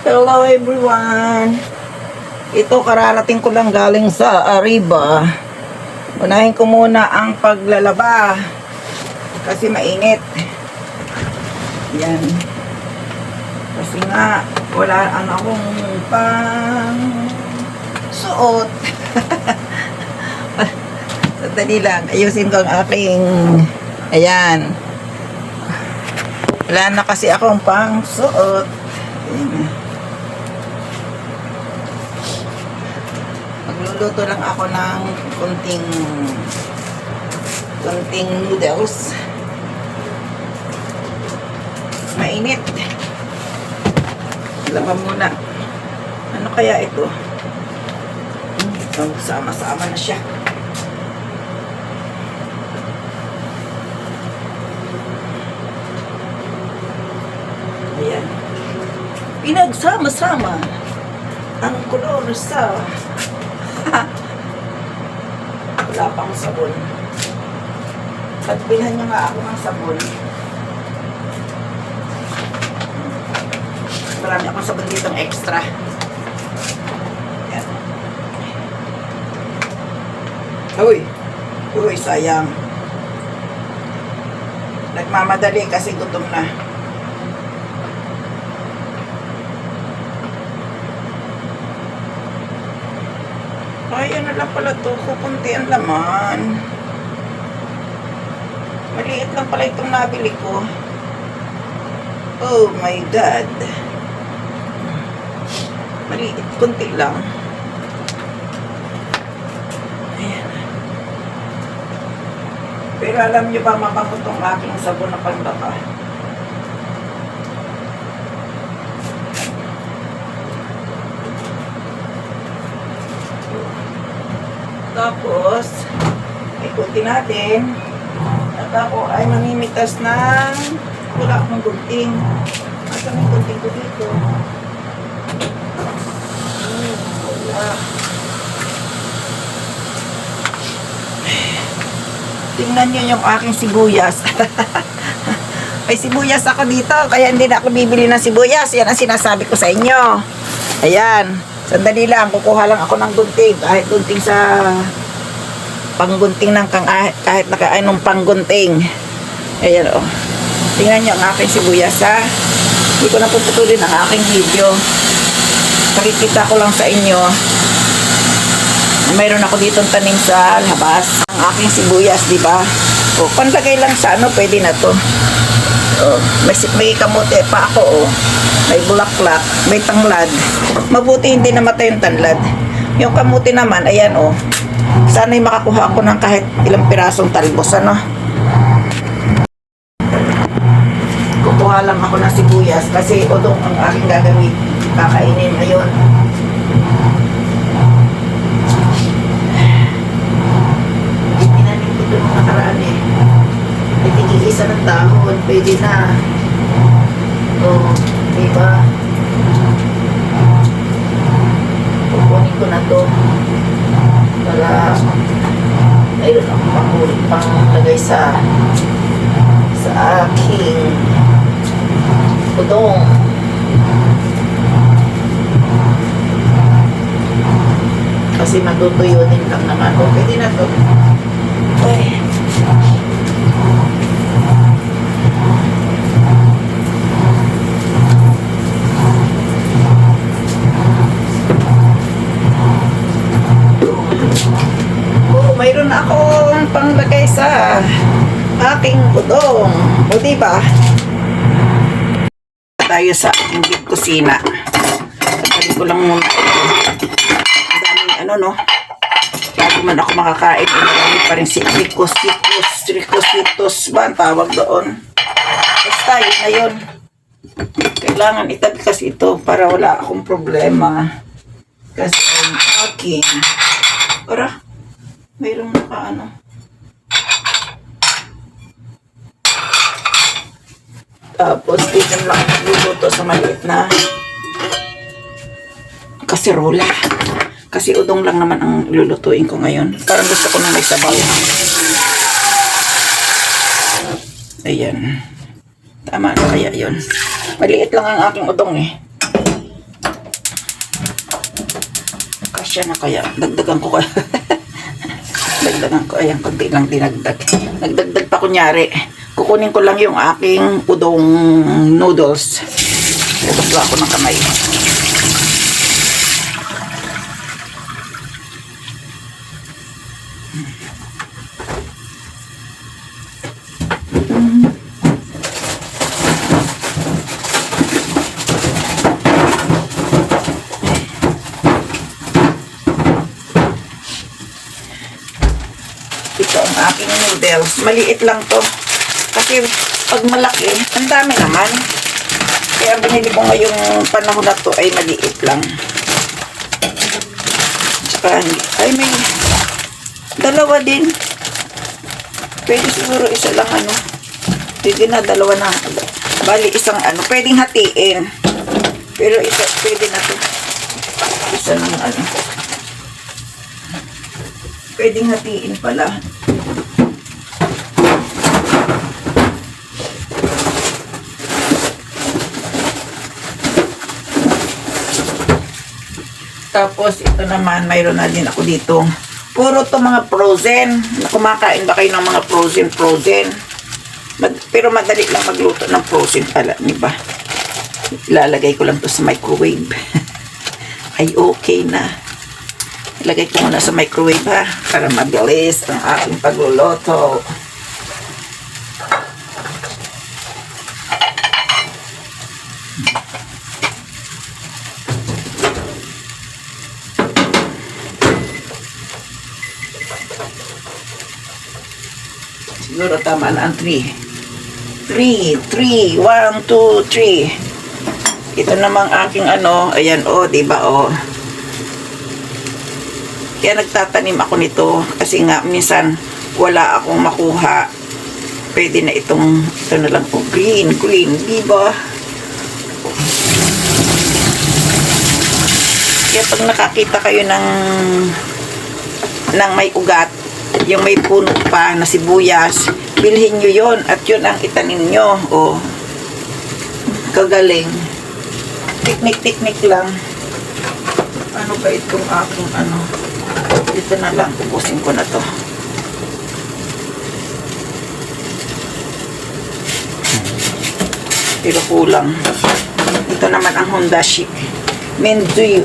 Hello everyone. Ito kararating ko lang galing sa Arriba. Unahin ko muna ang paglalaba kasi mainit. Yan. Kasi nga wala akong pang suot. Sandali lang. Ayusin ko ang aking ayan. Wala na kasi akong pang suot. Ayan. Magluluto lang ako ng konting noodles. Mainit. Laba muna. Ano kaya ito? Sama-sama na siya. Ayan. Pinagsama-sama ang kolor sa wala pang sabon. Pagbilhan niya nga ako ng sabon. Marami akong sabon ditong extra. Ayan. Uy, sayang. Nagmamadali kasi gutom na. Ay, ano lang pala to? Kukunti ang laman. Maliit lang pala itong nabili ko. Oh my God. Maliit, kunti lang. Ayan. Pero alam nyo ba, mabango itong aking sabon na panlaba. Tapos, ikutin natin. At ako ay mamimitas ng wala akong gunting. Asa may gunting ko dito? Wala. Tingnan nyo yung aking sibuyas. May sibuyas ako dito, kaya hindi na ako bibili ng sibuyas. Yan ang sinasabi ko sa inyo. Ayan. Sandali lang, kukuha lang ako ng gunting. Kahit gunting sa panggunting ng kahit nakaanong panggunting. Ayan o. Tingnan nyo ang aking sibuyas ha. Hindi ko na puputulin ang aking video. Pakikita ko lang sa inyo. Mayroon ako ditong tanim sa labas. Ang aking sibuyas, di ba? O, panlagay lang sa ano, pwede na to. O, may kamote pa ako o. May bulaklak, may tanglad. Mabuti hindi namatay yung tanglad. Yung kamuti naman, ayan o. Sana'y makakuha ako ng kahit ilang pirasong talbos, ano. Kukuha lang ako ng sibuyas kasi udong ang aking gagawin. Kakainin ngayon. Tinanim ko ito nung nakaraan eh. May tigil-isa ng dahon, pwede na. O, diba? Kukunin ko na to para mayroon akong pang lagay sa aking udong. Kasi matutuyunin lang naman. O, pwede na to. Okay. Mayroon akong panglagay sa aking udong. O diba? Tayo sa aking big kusina. Tatabi ko lang muna ito. Ang daming ano no. Bago man ako makakain, marami pa rin si ricositos ba ang tawag doon. Basta yun na yun. Kailangan itabi kasi ito para wala akong problema. Kasi ang aking mayroong nakaano. Tapos dito lang luluto sa maliit na kaserola. Kasi udong lang naman ang lulutuin ko ngayon. Parang gusto ko na may sabaw. Ayan. Tama na kaya yun. Maliit lang ang aking udong eh. kasya na kaya. Dagdagan ko kaya. Dagdagan ko. Ayan, konti lang dinagdag. Nagdagdag pa kunyari. Kukunin ko lang yung aking udong noodles. Nagdagdag ako ng kamay. Ito ang aking noodles. Maliit lang to. Kasi pag malaki, ang dami naman. Kaya binili ko ngayong panahon na to ay maliit lang. Tsaka, ay may dalawa din. Pwede siguro isa lang ano. Pwede na dalawa na. Bali isang ano. Pwedeng hatiin. Pero isa, pwede na to. Isa ng ano. Pwedeng hatiin pala. Tapos, ito naman, mayroon na din ako dito. Puro to mga frozen. Kumakain ba kayo ng mga frozen? Pero madali lang magluto ng frozen pala, di ba? Ilalagay ko lang to sa microwave. Ay, okay na. Ilagay ko muna sa microwave ha, para mabilis ang aking pagluluto. Siguro tama na ang 3. 1, 2, 3. Ito namang aking ano, ayan diba Kaya nagtatanim ako nito kasi nga minsan wala akong makuha. Pwede na ito na lang green, diba? Kaya pag nakakita kayo ng may ugat, yung may puno pa na sibuyas, bilhin nyo yon at yun ang itanim nyo. Kagaling. Tiknik lang. Ano ba itong aking ano? Dito na lang, ubusin ko na to. Pero kulang. Ito naman ang Hondashi Menzuyu.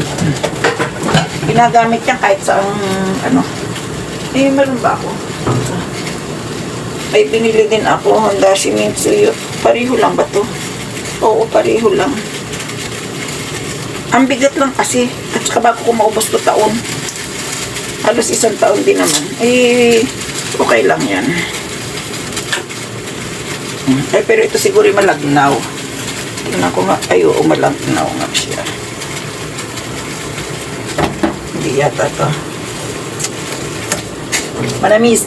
Ginagamit yan kahit sa ano. Meron ba ako? Ay, pinili din ako Hondashi Menzuyu. Pareho lang ba to? Oo, pareho lang. Ang bigat lang kasi. At saka bago ko maubos to taon. Halos 1 taon din naman. Okay lang yan. Pero ito siguro malagnaw. Tingnan ko nga. Malagnaw nga siya. Hindi yata to. Manamis.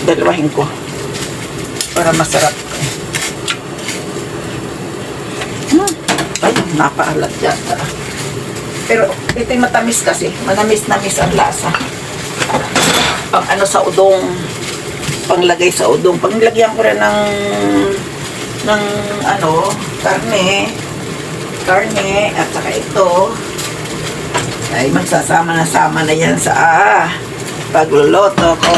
Dalawahin ko. Para masarap. Ay, napaalat yata. Pero ito'y matamis kasi. Manamis-namis ang lasa. Pang ano sa udong. Panglagay sa udong. Panglagyan ko rin ng ano, karne. At saka ito. Ay, magsasama na yan sa pagluluto ko.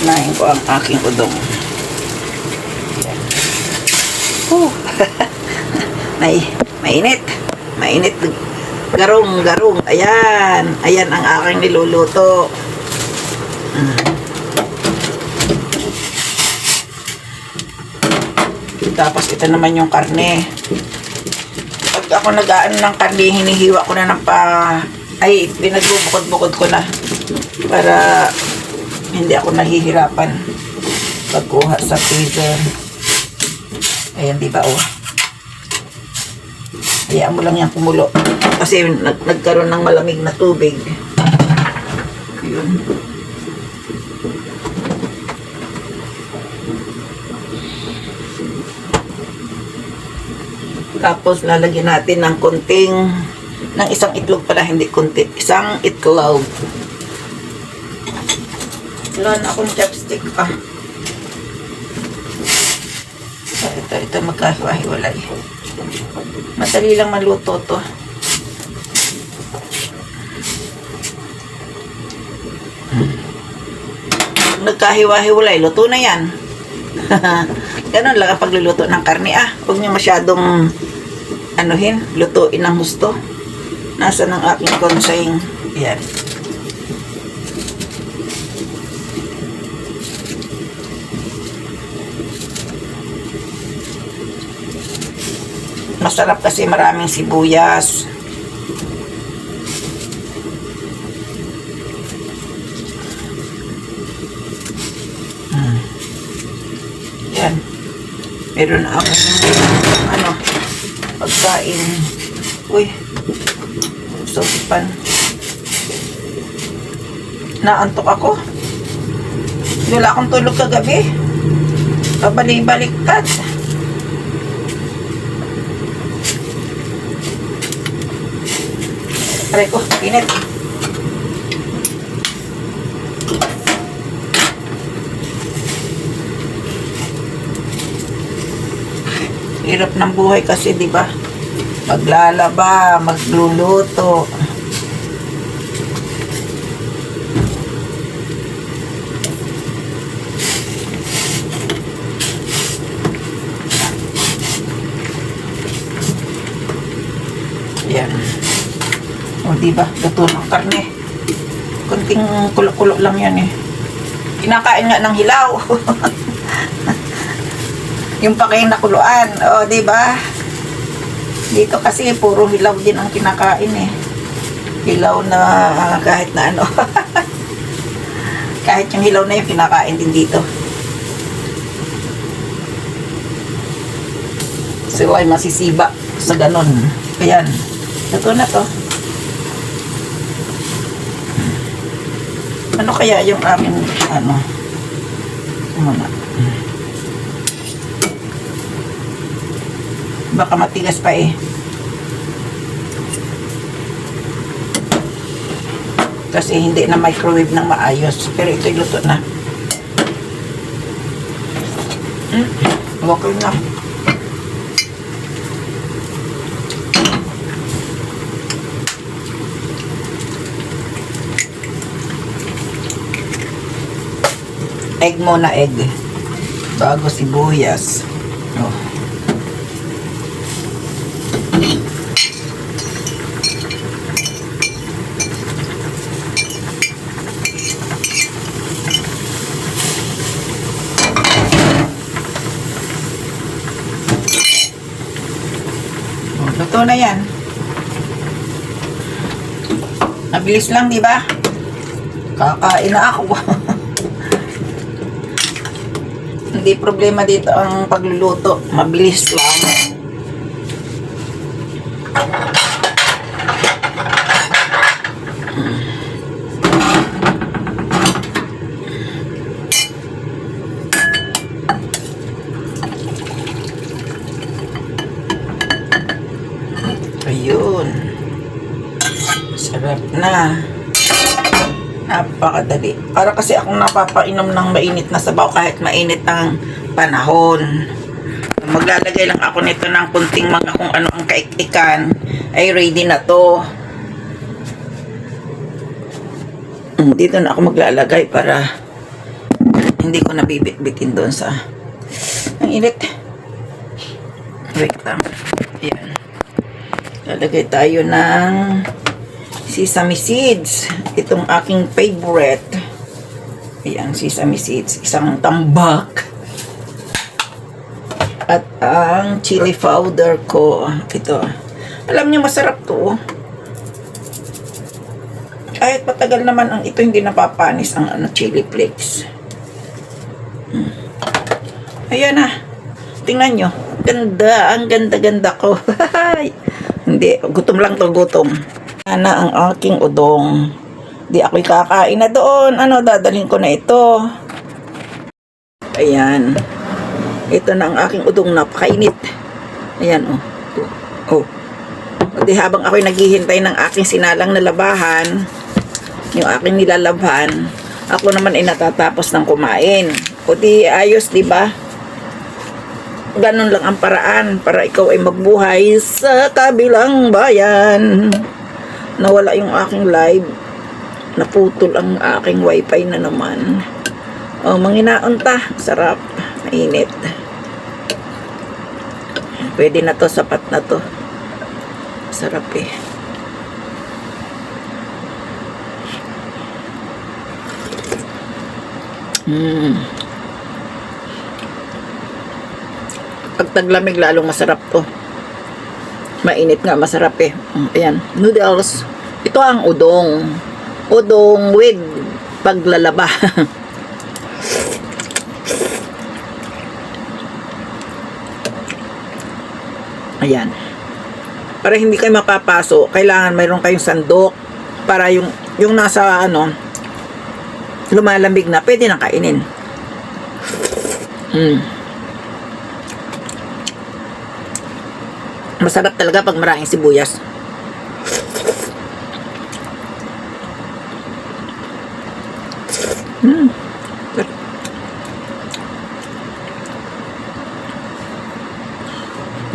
Nahin ko ang aking udong. Mainit. Garong. Ayan ang aking niluluto. Tapos ito naman yung karne. Pag ako nag-aan ng karne, hinihiwa ko na pinagbubukod-bukod ko na para hindi ako nahihirapan pagkuha sa freezer. Ayan, diba hayaan mo lang yan kumulo kasi nagkaroon ng malamig na tubig. Yun. Tapos lalagyan natin ng isang itlog pala, hindi konti, isang itlog. Wala na akong chopstick pa. Ito magkahiwa-hiwalay. Madali lang maluto to. Nagkahiwa-hiwalay, luto na yan. Ganun lang ang pagluluto ng karne. Huwag niyo masyadong lutuin ng gusto. Nasa ng aking konseng. Yan. Masarap kasi maraming sibuyas. Yan. Meron na akong pagkain. Uy. Sopan. Naantok ako. Wala akong tulog kagabi. Pabalik-baliktad. Aray ko, init. Hirap ng buhay kasi, di ba? Maglalaba, magluluto. Yan. O, diba? Luto ng karne. Kunting kulo-kulo lang yan eh. Kinakain nga ng hilaw. Yung pakain na kuluan. O, diba? Dito kasi puro hilaw din ang kinakain eh. Hilaw na kahit na ano. Kahit yung hilaw na yung kinakain din dito. So, ay masisiba sa ganon. Ayan. Ito na to. Ano kaya yung aming muna. Baka matigas pa eh. Kasi hindi na microwave ng maayos. Pero ito'y luto na. Okay na. Egg muna, egg. Bago sibuyas. Oh. Luto na yan. Mabilis lang, di ba? Kakain na ako. Hindi problema dito ang pagluluto. Mabilis lang. Ayun. Sarap na. Napakadali. Para kasi akong napapainom ng mainit na sabaw kahit mainit ang panahon. Maglalagay lang ako nito ng kunting mga kung ano ang kaikikan ay ready na to. Dito na ako maglalagay para hindi ko nabibit-bitin doon sa ang init. Wait lang. Ayan. Lalagay tayo ng sesame seeds. Itong aking favorite. Ayan, sesame seeds. Isang tambak. At ang chili powder ko. Ito. Alam niyo, masarap to. Kahit matagal naman ang ito, hindi napapanis ang chili flakes. Ayan na. Tingnan nyo. Ganda. Ang ganda-ganda ko. Hindi. Gutom lang to, gutom. Na ang aking udong. Di ako'y kakain na doon. Dadalhin ko na ito. Ayan. Ito na ang aking udong. Napakainit. Ayan, oh. Oh. Di habang ako'y naghihintay ng aking sinalang na labahan, yung aking nilalabhan, ako naman ay natatapos ng kumain. O di ayos, di ba? ganun lang ang paraan para ikaw ay magbuhay sa kabilang bayan. Nawala yung aking live. Naputol ang aking wifi na naman. Oh, manginaon ta. Sarap. Mainit. Pwede na to. Sapat na to. Sarap eh. Pag taglamig lalong masarap to. Mainit nga, masarap eh. Ayan, noodles. Ito ang udong. Udong with paglalaba. Ayan. Para hindi kayo mapapaso, kailangan mayroon kayong sandok para yung nasa lumalamig na, pwede nang kainin. Masarap talaga pag maraming sibuyas.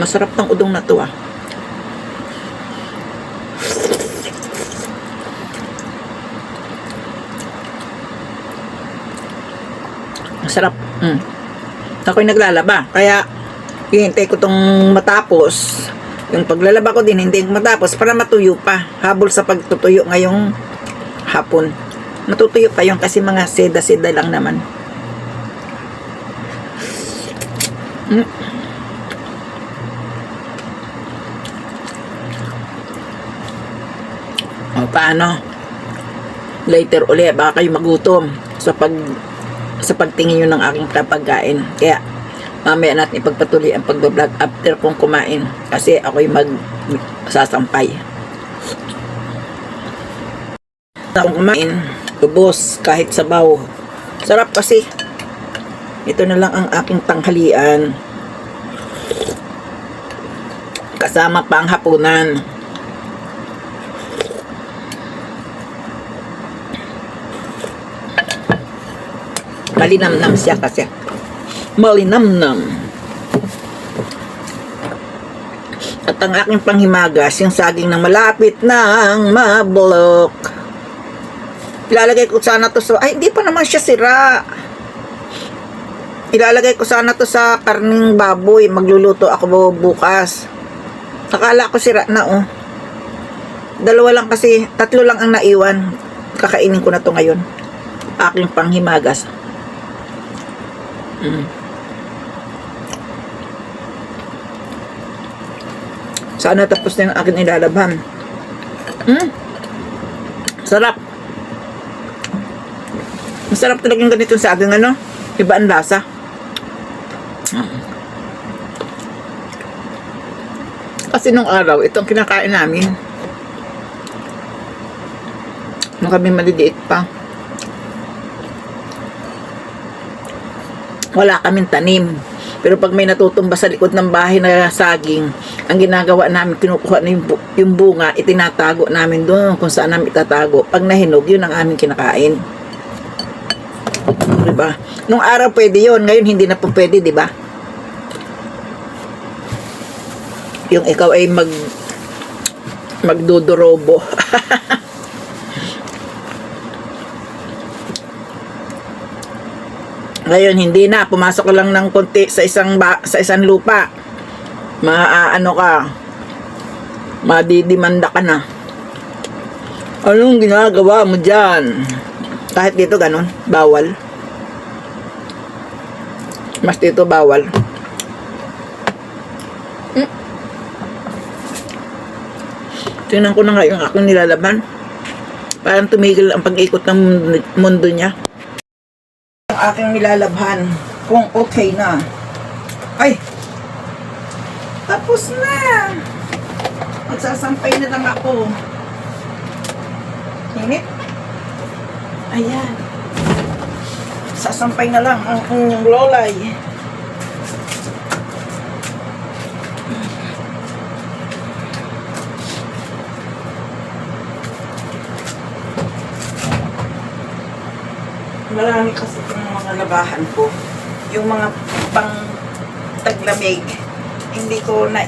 Masarap tong udong na to ah. Masarap. Ako'y naglalaba. Kaya, hihintay ko tong matapos. Yung paglalaba ko din, hindi matapos para matuyo pa. Habol sa pagtutuyo ngayong hapon. Matutuyo pa yung kasi mga seda-seda lang naman. O, paano? Later uli, baka kayo magutom sa pagtingin nyo ng aking pagkain. Kaya, mamaya natin ipagpatuloy ang pag-vlog after kong kumain. Kasi ako'y magsasampay. Akong kumain, lubos, kahit sabaw. Sarap kasi. Ito na lang ang aking tanghalian. Kasama pa ang hapunan. Malinamnam siya kasi. Malinamnam. At ang aking panghimagas, yung saging na malapit nang mabulok. Ilalagay ko sana to sa... Ay, hindi pa naman siya sira. Ilalagay ko sana to sa karning baboy. Magluluto ako bukas. Akala ko sira na oh. Dalawa lang kasi, 3 lang ang naiwan. Kakainin ko na to ngayon. Aking panghimagas. Sana tapos na yung akin ilalabhan. Sarap. Masarap talaga yung ganitong saging ano. Iba ang lasa. Kasi nung araw, itong kinakain namin. Nung kami maliliit pa. Wala kaming tanim. Pero pag may natutumba sa likod ng bahay na saging, ang ginagawa namin, kinukuha na yung bunga, itinatago namin doon kung saan namin itatago. Pag nahinog, yun ang aming kinakain. Diba? Nung araw pwede yun, ngayon hindi na po pwede, diba? Yung ikaw ay magdudorobo. Ngayon hindi na, pumasok ka lang ng konti sa isang lupa. Maaano ka. Madidimanda ka na. Anong ginagawa mo diyan? Kahit dito ganun, bawal. Mas dito bawal. Tingnan ko na nga yung aking nilalaban. Parang tumigil ang pag-ikot ng mundo niya. Aking nilalabhan kung okay na. Ay! Tapos na! Magsasampay na lang ako. Init? Ayan. Sasampay na lang ang lolay. Marami kasi yung mga labahan ko. Yung mga taglamig. Hindi ko na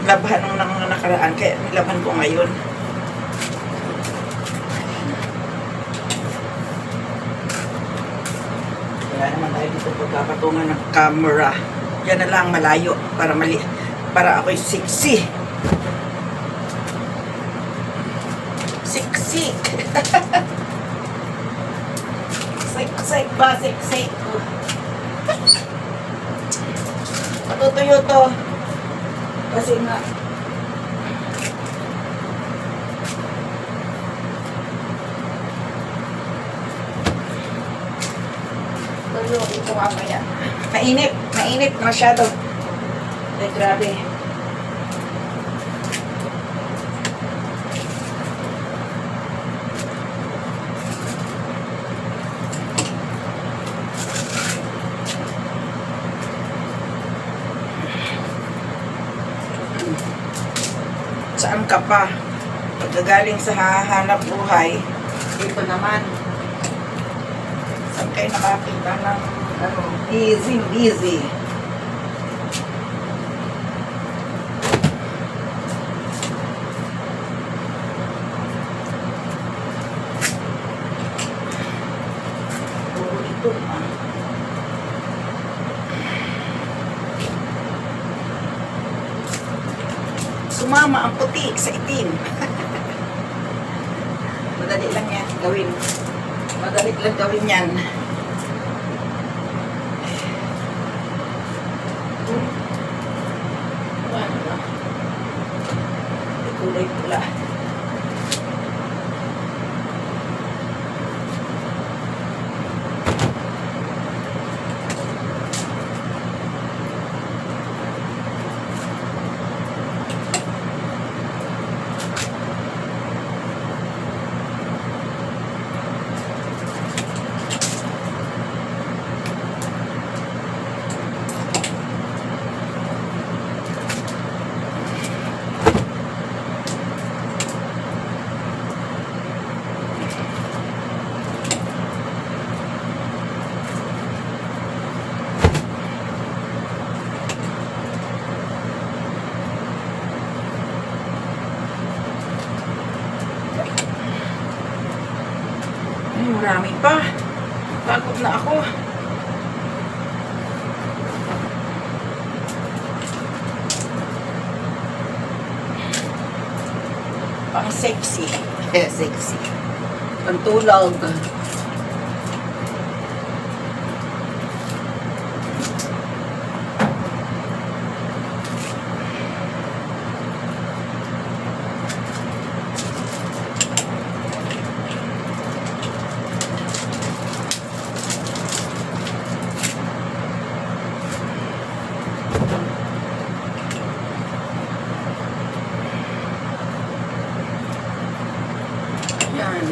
labhan nung nakaraan, kaya nilaban ko ngayon. Wala naman tayo dito pagkapatungan ng camera. Yan na lang, malayo, para ako'y sexy. Sexy. Sek ba, sek. Matutuyo to. Kasi nga, tuyo ito mamaya. Mainit masyado. Ay, grabe. Saan ka pa? Pagkagaling sa hahanap buhay, dito naman. Saan kayo nakakita ng easy. Ito naman. Sumama ang puti sa itim. Madali lang yan gawin. Madali lang gawin yan. Ano ba? Kulay pula. Ay, marami pa. Takot na ako. Pang sexy. Sexy. Pantulog. Yan.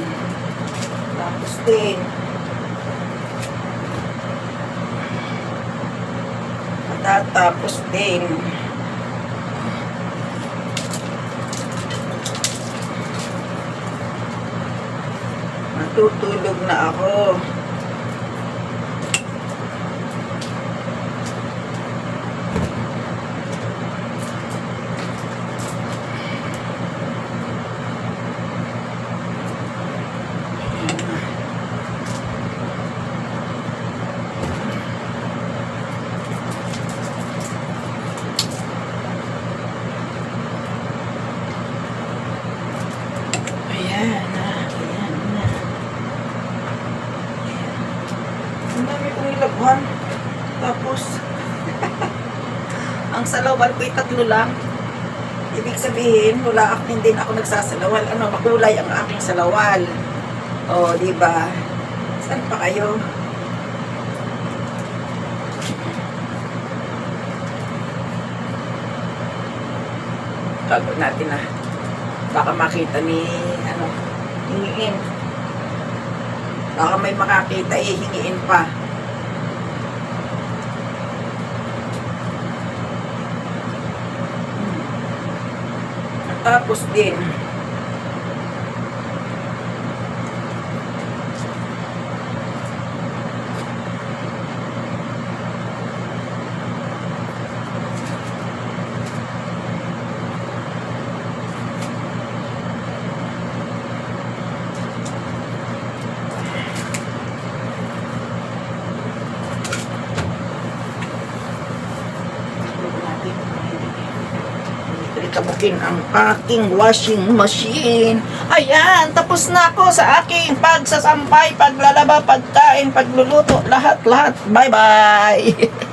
Tapos din. Matatapos din. Matutulog na ako. Ayan na. Ang dami kong ilabhan. Tapos, ang salawan ko'y 3 lang. Ibig sabihin, hindi na ako nagsasalawal. Makulay ang aking salawal. O, diba? Saan pa kayo? Tago natin na. Baka makita ni, hingiin. Baka may makakita, hingiin pa. Tapos din, tabukin ang aking washing machine. Ayan, tapos na ako sa aking pagsasampay, paglalaba, pagkain, pagluluto, lahat. Bye-bye!